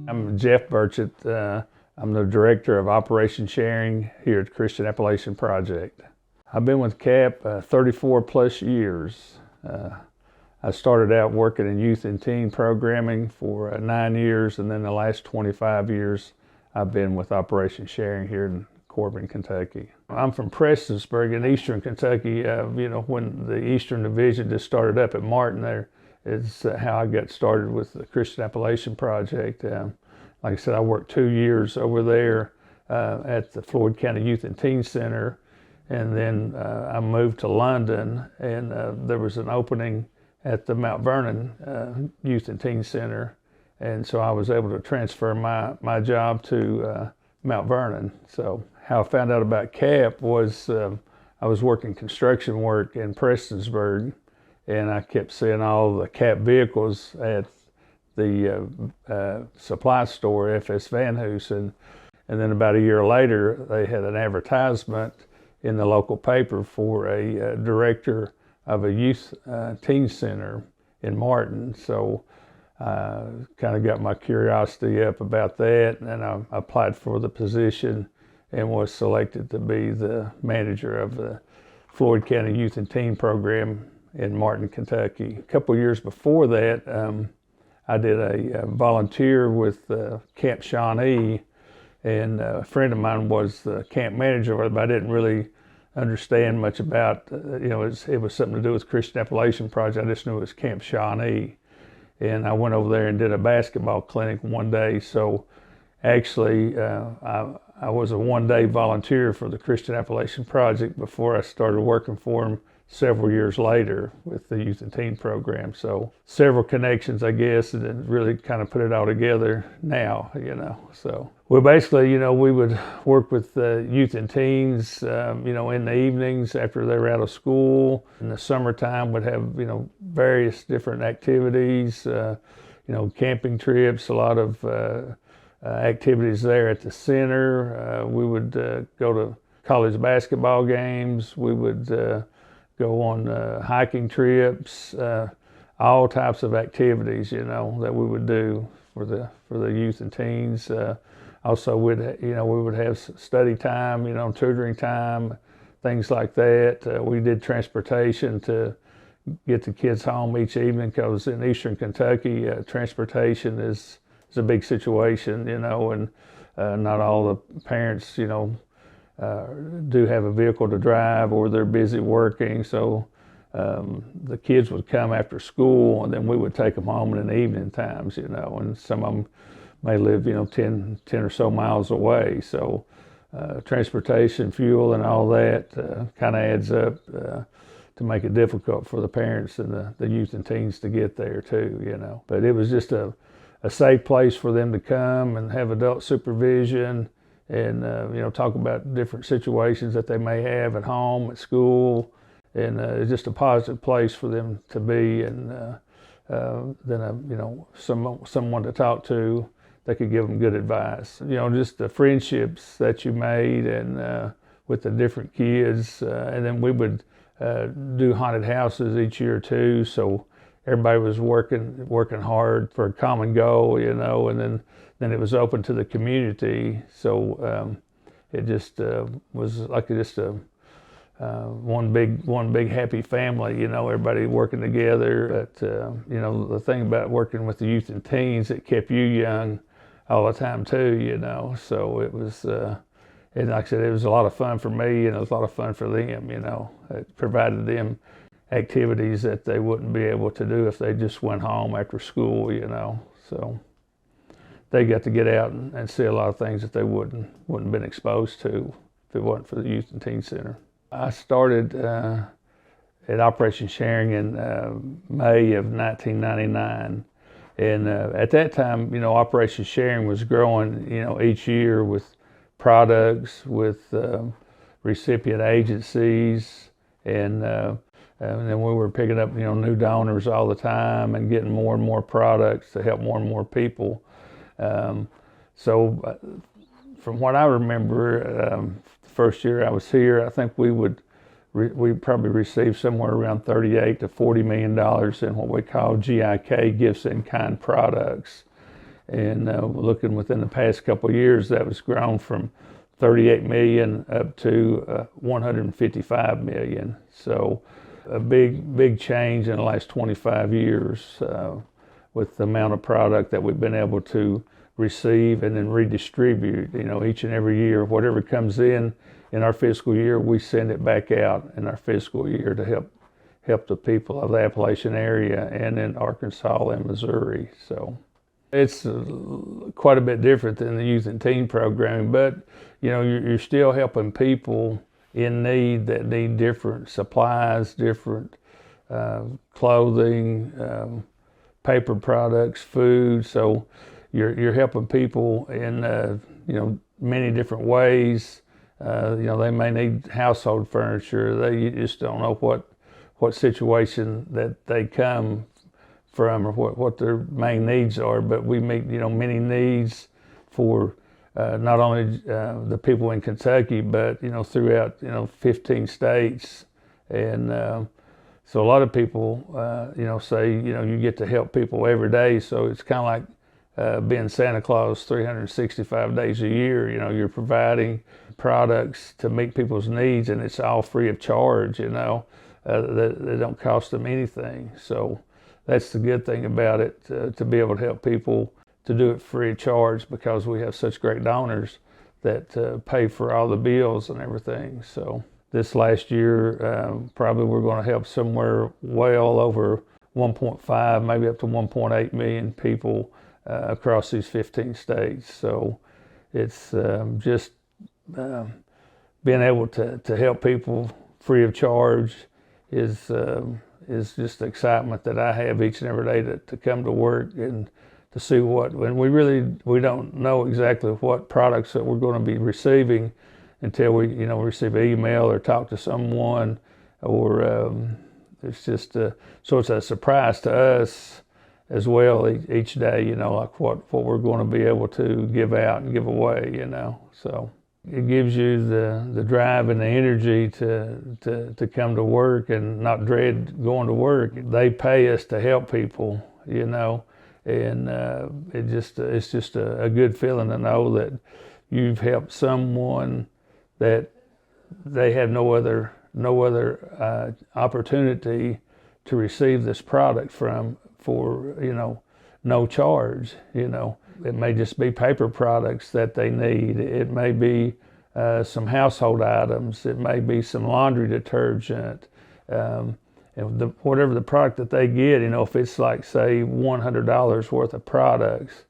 I'm Jeff Burchett. I'm the Director of Operation Sharing here at Christian Appalachian Project. I've been with CAP 34 plus years. I started out working in youth and teen programming for 9 years, and then the last 25 years I've been with Operation Sharing here in Corbin, Kentucky. I'm from Prestonsburg in eastern Kentucky. When the Eastern Division just started up at Martin, there is how I got started with the Christian Appalachian Project. Like I said, I worked 2 years over there at the Floyd County Youth and Teen Center, and then I moved to London, and there was an opening at the Mount Vernon Youth and Teen Center, and so I was able to transfer my job to Mount Vernon. So how I found out about CAP was I was working construction work in Prestonsburg, and I kept seeing all the CAP vehicles at the supply store, F.S. Van Hoos, and then about a year later, they had an advertisement in the local paper for a director of a youth teen center in Martin. So kind of got my curiosity up about that, and I applied for the position and was selected to be the manager of the Floyd County Youth and Teen Program in Martin, Kentucky. A couple of years before that, I did a volunteer with Camp Shawnee, and a friend of mine was the camp manager, but I didn't really understand much about, it was something to do with Christian Appalachian Project. I just knew it was Camp Shawnee. And I went over there and did a basketball clinic one day. So actually, I was a one-day volunteer for the Christian Appalachian Project before I started working for them several years later with the Youth and Teen Program. So several connections, I guess, and then really kind of put it all together now, So well, basically, we would work with youth and teens, in the evenings after they were out of school. In the summertime, would have, various different activities, camping trips, a lot of activities there at the center. We would go to college basketball games. We would go on hiking trips, all types of activities, that we would do for the youth and teens. Also, we would have study time, tutoring time, things like that. We did transportation to get the kids home each evening, because in eastern Kentucky, transportation is a big situation, and not all the parents, do have a vehicle to drive, or they're busy working. So the kids would come after school, and then we would take them home in the evening times, and some of them may live, 10 or so miles away. So transportation, fuel, and all that kind of adds up to make it difficult for the parents and the youth and teens to get there too, But it was just a safe place for them to come and have adult supervision, and talk about different situations that they may have at home, at school, and it's just a positive place for them to be, and then someone to talk to that could give them good advice. Just the friendships that you made, and with the different kids, and then we would do haunted houses each year too. So everybody was working hard for a common goal, and then it was open to the community. So it just was like just one big happy family, everybody working together. But the thing about working with the youth and teens, it kept you young all the time too, So it was, and like I said, it was a lot of fun for me, and it was a lot of fun for them, It provided them activities that they wouldn't be able to do if they just went home after school, So they got to get out and see a lot of things that they wouldn't have been exposed to if it wasn't for the Youth and Teen Center. I started at Operation Sharing in May of 1999. And at that time, Operation Sharing was growing, each year with products, with recipient agencies, and then we were picking up, new donors all the time and getting more and more products to help more and more people. So from what I remember, the first year I was here, I think we probably received somewhere around $38 to $40 million in what we call GIK, gifts in kind products. And looking within the past couple of years, that was grown from 38 million up to 155 million. So a big change in the last 25 years with the amount of product that we've been able to receive and then redistribute. Each and every year, whatever comes in our fiscal year, we send it back out in our fiscal year to help the people of the Appalachian area and in Arkansas and Missouri. So it's quite a bit different than the youth and teen programming, but you're still helping people in need that need different supplies, different clothing, paper products, food. So you're helping people in many different ways. They may need household furniture. You just don't know what situation that they come from or what their main needs are. But we meet many needs for not only the people in Kentucky, but throughout 15 states. And so a lot of people say you get to help people every day. So it's kind of like being Santa Claus 365 days a year. You're providing products to meet people's needs, and it's all free of charge. They don't cost them anything. So that's the good thing about it, to be able to help people, to do it free of charge, because we have such great donors that pay for all the bills and everything. So this last year, probably we're going to help somewhere well over 1.5, maybe up to 1.8 million people across these 15 states. So it's just being able to help people free of charge is just the excitement that I have each and every day to come to work and to see when we don't know exactly what products that we're going to be receiving until we receive an email or talk to someone, or it's just so it's a surprise to us as well each day, like what we're going to be able to give out and give away, so it gives you the drive and the energy to come to work and not dread going to work. They pay us to help people, and it's just a good feeling to know that you've helped someone that they have no other opportunity to receive this product from for no charge. It may just be paper products that they need. It may be some household items. It may be some laundry detergent. And whatever the product that they get, if it's like, say, $100 worth of products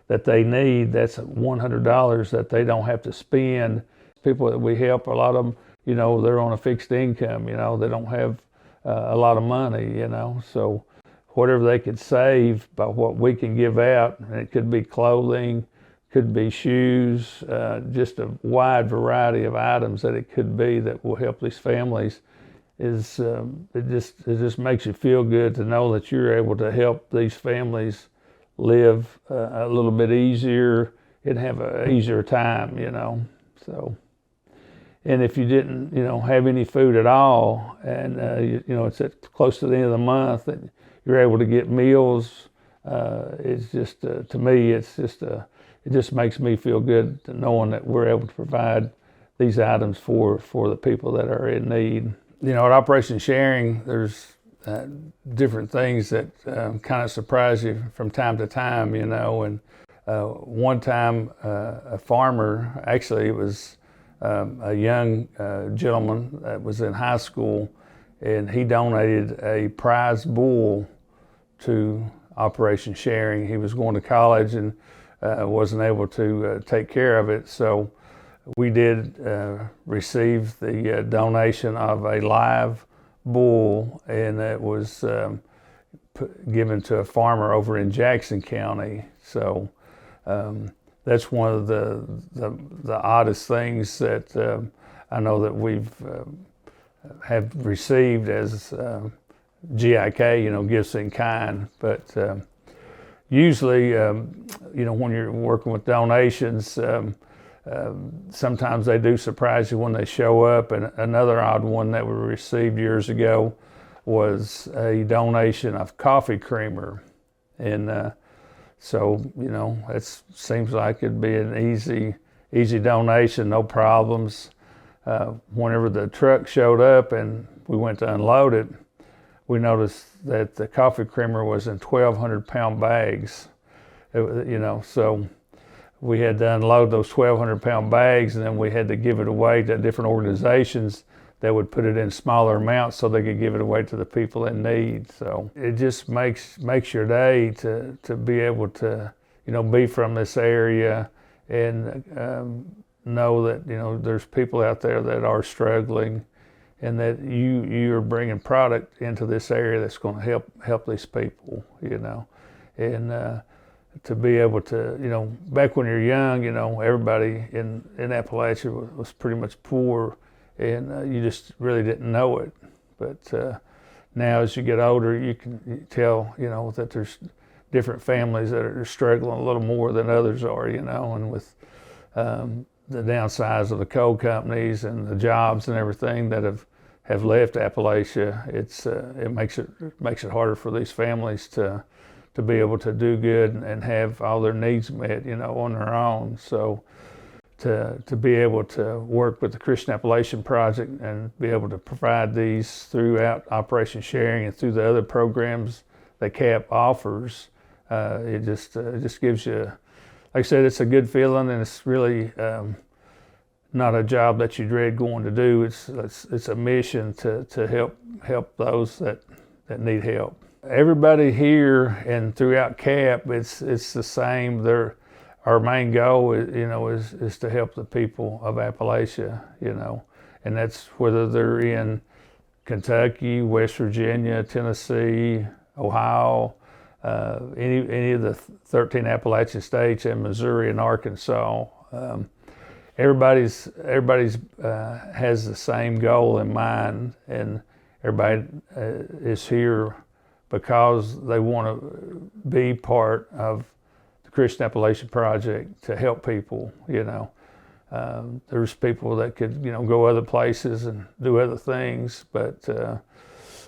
that they need, that's $100 that they don't have to spend. People that we help, a lot of them, they're on a fixed income. They don't have a lot of money, So whatever they could save by what we can give out, and it could be clothing, could be shoes, just a wide variety of items that it could be that will help these families. It just makes you feel good to know that you're able to help these families live a little bit easier and have an easier time, So, and if you didn't, have any food at all, and it's close to the end of the month, and you're able to get meals, it's just to me, it just makes me feel good to knowing that we're able to provide these items for the people that are in need. At Operation Sharing, there's different things that kind of surprise you from time to time, and one time a farmer, actually it was a young gentleman that was in high school, and he donated a prize bull to Operation Sharing. He was going to college and wasn't able to take care of it, so we did receive the donation of a live bull, and it was given to a farmer over in Jackson County. So that's one of the oddest things that I know that we've have received as GIK, gifts in kind. But usually, when you're working with donations, sometimes they do surprise you when they show up. And another odd one that we received years ago was a donation of coffee creamer. And So, it seems like it'd be an easy donation, no problems. Whenever the truck showed up and we went to unload it, we noticed that the coffee creamer was in 1,200-pound bags. So we had to unload those 1,200-pound bags, and then we had to give it away to different organizations that would put it in smaller amounts so they could give it away to the people in need. So it just makes your day to be able to, be from this area and know that, there's people out there that are struggling, and that you're bringing product into this area that's going to help these people, and to be able to, back when you're young, everybody in Appalachia was pretty much poor, and you just really didn't know it. But now as you get older, you can tell, that there's different families that are struggling a little more than others are, and with the downsize of the coal companies and the jobs and everything that have left Appalachia, it makes it harder for these families to be able to do good and have all their needs met, on their own. So to be able to work with the Christian Appalachian Project and be able to provide these throughout Operation Sharing and through the other programs that CAP offers, it just gives you, like I said, it's a good feeling, and it's really not a job that you dread going to do. It's a mission to help those that need help. Everybody here and throughout CAP, it's the same. Our main goal is to help the people of Appalachia, and that's whether they're in Kentucky, West Virginia, Tennessee, Ohio, any of the 13 Appalachian states, and Missouri and Arkansas. Everybody's has the same goal in mind, and everybody is here because they want to be part of the Christian Appalachian Project to help people. There's people that could go other places and do other things, but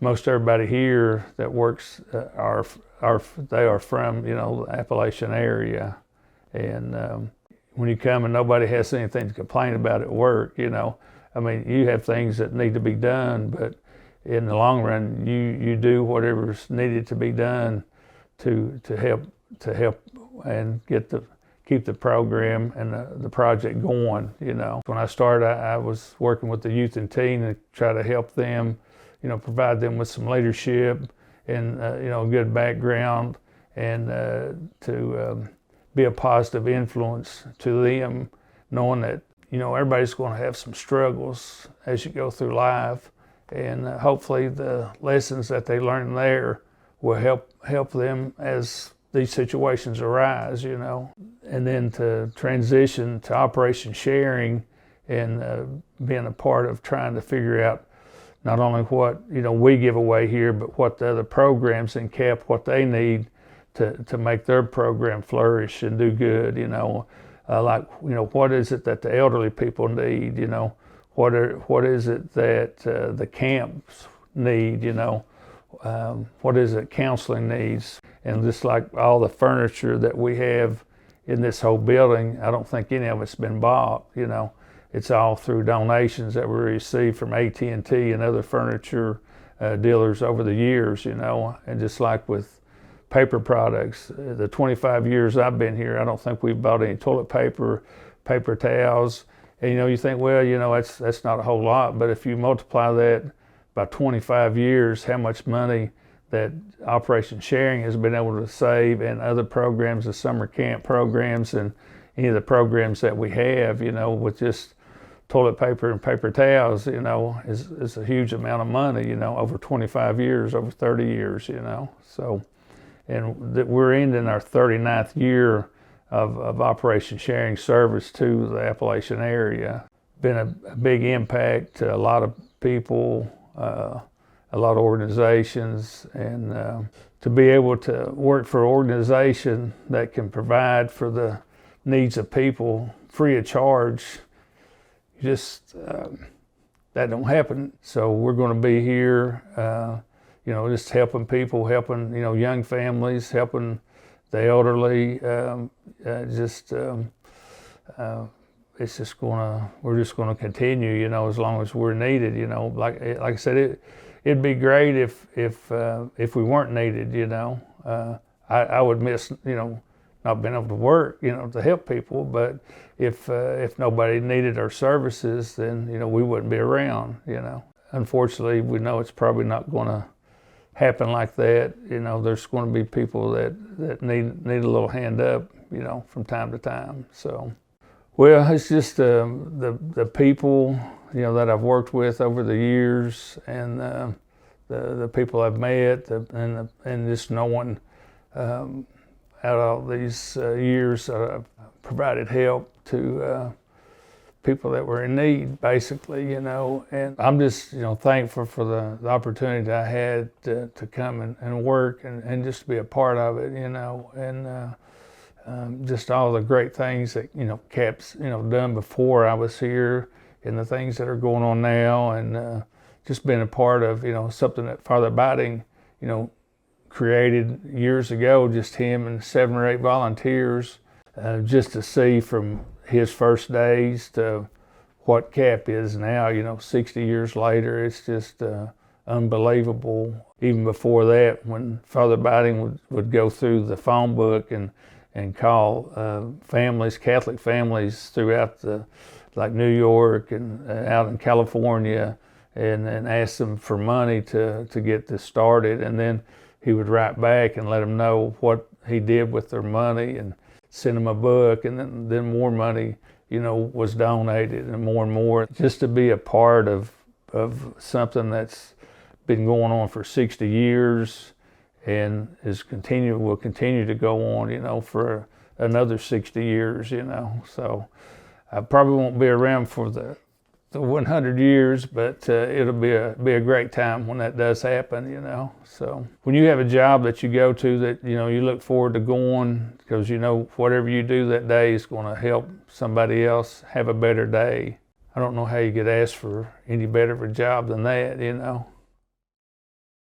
most everybody here that works are from the Appalachian area, and when you come and nobody has anything to complain about at work, you have things that need to be done, but in the long run, you do whatever's needed to be done to help and keep the program and the project going. When I started, I was working with the youth and teen to try to help them, provide them with some leadership and a good background, and to be a positive influence to them, knowing that everybody's going to have some struggles as you go through life, and hopefully the lessons that they learn there will help them as these situations arise, and then to transition to Operation Sharing and being a part of trying to figure out not only what we give away here, but what the other programs in CAP, what they need to make their program flourish and do good. What is it that the elderly people need? What is it that the camps need? What is it counseling needs? And just like all the furniture that we have in this whole building, I don't think any of it's been bought. It's all through donations that we received from AT&T and other furniture dealers over the years. And just like with paper products, the 25 years I've been here, I don't think we've bought any toilet paper, paper towels. And you think, well, that's not a whole lot, but if you multiply that by 25 years, how much money that Operation Sharing has been able to save, and other programs, the summer camp programs, and any of the programs that we have, with just toilet paper and paper towels, is a huge amount of money, over 25 years, over 30 years, So, and that we're ending our 39th year of Operation Sharing service to the Appalachian area. Been a big impact to a lot of people, a lot of organizations, and to be able to work for an organization that can provide for the needs of people free of charge, just that don't happen. So we're going to be here, just helping people, helping young families, helping the elderly, it's just we're just gonna continue, you know, as long as we're needed, you know. Like I said, it'd be great if we weren't needed, you know. I would miss, you know, not being able to work, you know, to help people. But if nobody needed our services, then, you know, we wouldn't be around, you know. Unfortunately, we know it's probably not going to happen like that. You know, there's going to be people that need a little hand up, you know, from time to time. So, well, it's just the people, you know, that I've worked with over the years, and the people I've met, and just knowing out of these years, I've provided help to people that were in need, basically, you know. And I'm just, you know, thankful for the opportunity I had to come and work and just to be a part of it, you know. And just all the great things that, you know, Cap's, you know, done before I was here, and the things that are going on now, and just being a part of, you know, something that Father Biding, you know, created years ago, just him and 7 or 8 volunteers, just to see from his first days to what Cap is now, you know, 60 years later. It's just unbelievable. Even before that, when Father Biding would go through the phone book and call families, Catholic families throughout like New York and out in California, and ask them for money to get this started. And then he would write back and let them know what he did with their money, and send them a book, and then more money, you know, was donated, and more. Just to be a part of something that's been going on for 60 years and will continue to go on, you know, for another 60 years, you know. So I probably won't be around for the 100 years, but it'll be a great time when that does happen, you know. So when you have a job that you go to that, you know, you look forward to going, because you know whatever you do that day is going to help somebody else have a better day. I don't know how you could ask for any better of a job than that, you know.